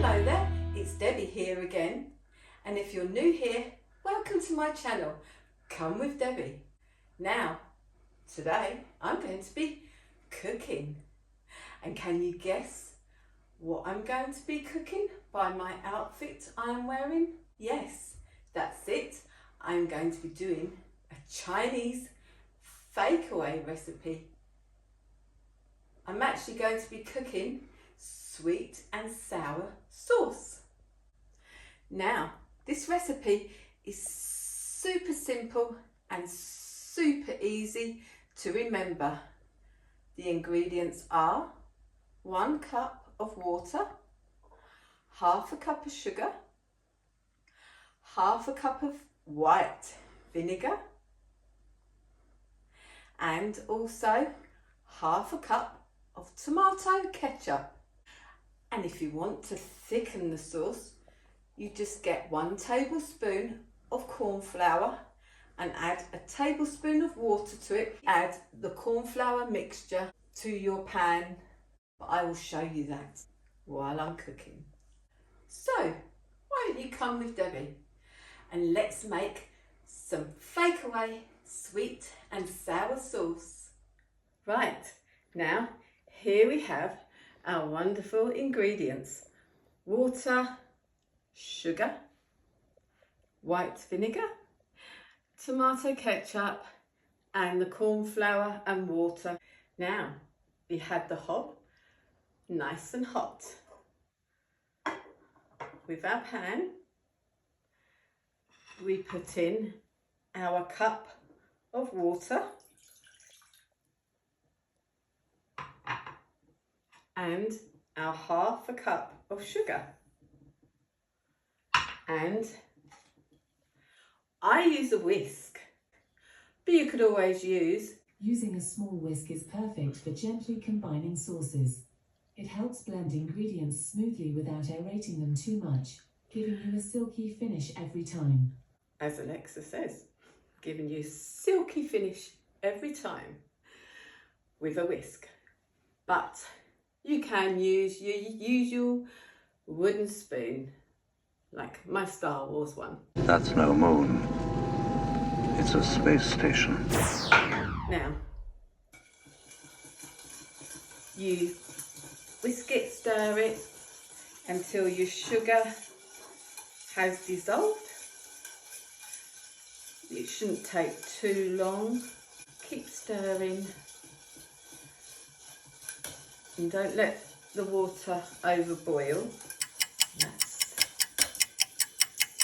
Hello there, it's Debbie here again, and if you're new here, welcome to my channel, Come with Debbie. Now, today I'm going to be cooking, and can you guess what I'm going to be cooking by my outfit I'm wearing? Yes, that's it. I'm going to be doing a Chinese fakeaway recipe. I'm actually going to be cooking sweet and sour sauce. Now, this recipe is super simple and super easy to remember. The ingredients are 1 cup of water, half a cup of sugar, half a cup of white vinegar, and also half a cup of tomato ketchup. And if you want to thicken the sauce, you just get 1 tablespoon of corn flour and add a tablespoon of water to it. Add the corn flour mixture to your pan, but I will show you that while I'm cooking. So why don't you come with Debbie and let's make some fakeaway sweet and sour sauce. Right, now here we have our wonderful ingredients: water, sugar, white vinegar, tomato ketchup, and the corn flour and water. Now we have the hob nice and hot. With our pan, we put in our cup of water and our half a cup of sugar, and I use a whisk, but you could always use... Using a small whisk is perfect for gently combining sauces. It helps blend ingredients smoothly without aerating them too much, giving you a silky finish every time. As Alexa says, giving you silky finish every time with a whisk. But you can use your usual wooden spoon, like my Star Wars one. That's no moon. It's a space station. Now, you whisk it, stir it until your sugar has dissolved. It shouldn't take too long. Keep stirring. And don't let the water overboil.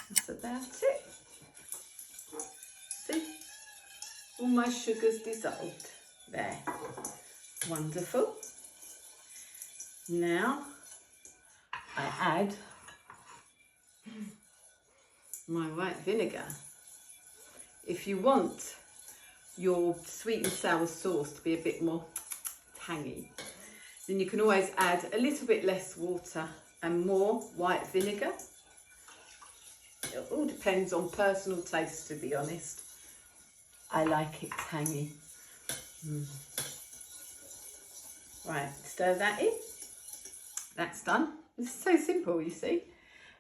That's about it. See? All my sugar's dissolved. There. Wonderful. Now I add my white vinegar. If you want your sweet and sour sauce to be a bit more tangy, then you can always add a little bit less water and more white vinegar. It all depends on personal taste, to be honest. I like it tangy. Right, stir that in. That's done. It's so simple, you see.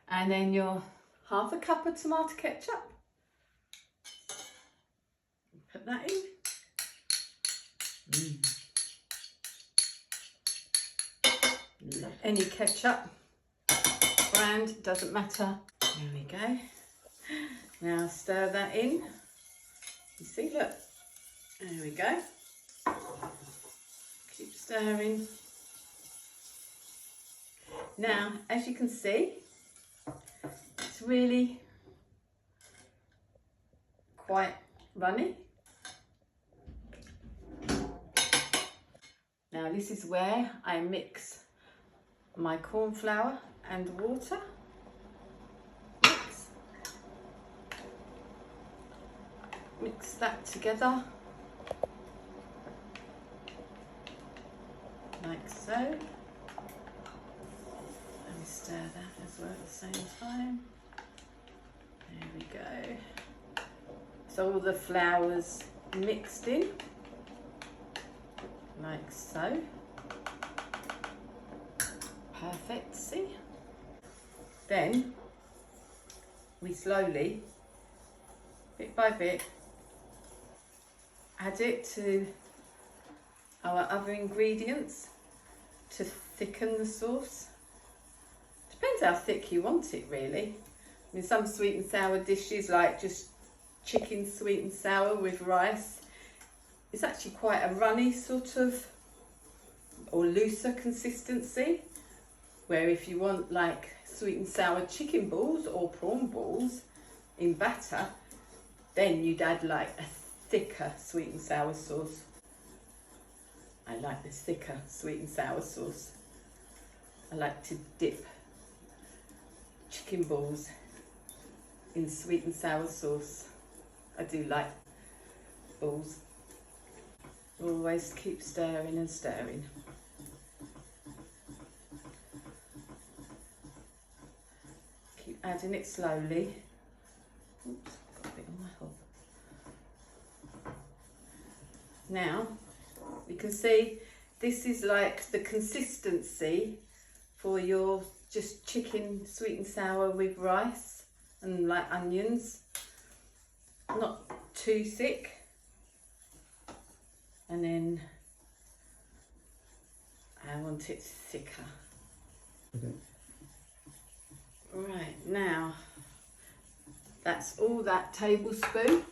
And then your half a cup of tomato ketchup. Put that in. Any ketchup brand, doesn't matter. There we go. Now stir that in. You see, look. There we go. Keep stirring. Now, as you can see, it's really quite runny. Now this is where I mix my corn flour and water. Mix that together like so. And stir that as well at the same time. There we go. So all the flour's mixed in, like so. Perfect, see? Then we slowly, bit by bit, add it to our other ingredients to thicken the sauce. Depends how thick you want it, really. I mean, some sweet and sour dishes, like just chicken sweet and sour with rice, it's actually quite a runny sort of, or looser consistency. Where if you want like sweet and sour chicken balls or prawn balls in batter, then you'd add like a thicker sweet and sour sauce. I like the thicker sweet and sour sauce. I like to dip chicken balls in sweet and sour sauce. I do like balls. Always keep stirring and stirring. Keep adding it slowly. Oops, got a bit on my hob. Now, you can see this is like the consistency for your just chicken sweet and sour with rice and like onions. Not too thick. And then I want it thicker. Okay. Right, now that's all that tablespoon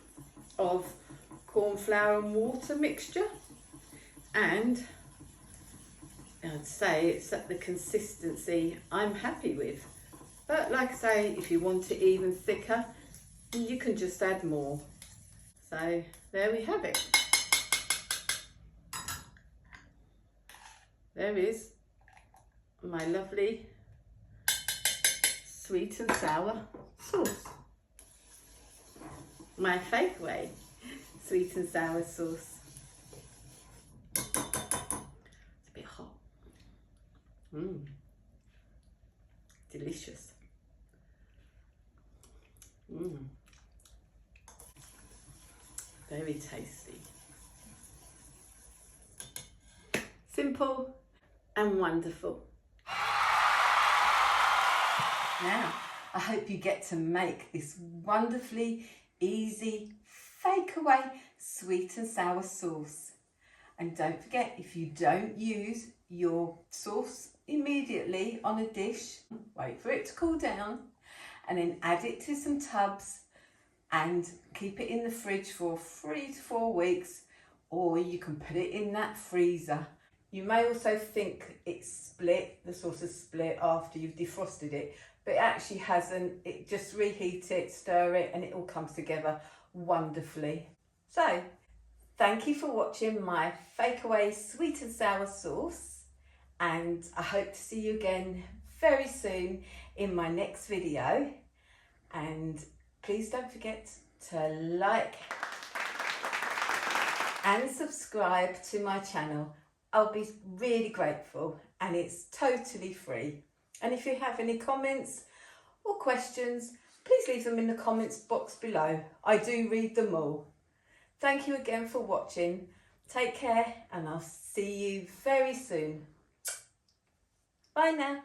of corn flour and water mixture, and I'd say it's at the consistency I'm happy with. But like I say, if you want it even thicker, you can just add more. So there we have it. There is my lovely sweet and sour sauce. My fakeaway sweet and sour sauce. It's a bit hot. Delicious. Very tasty. Simple and wonderful. Now, I hope you get to make this wonderfully easy fakeaway sweet and sour sauce. And don't forget, if you don't use your sauce immediately on a dish, wait for it to cool down and then add it to some tubs and keep it in the fridge for 3 to 4 weeks, or you can put it in that freezer. You may also think it's split, the sauce is split after you've defrosted it, but it actually hasn't. It just reheat it, stir it, and it all comes together wonderfully. So, thank you for watching my fakeaway sweet and sour sauce, and I hope to see you again very soon in my next video. And please don't forget to like and subscribe to my channel. I'll be really grateful, and it's totally free. And if you have any comments or questions, please leave them in the comments box below. I do read them all. Thank you again for watching. Take care, and I'll see you very soon. Bye now.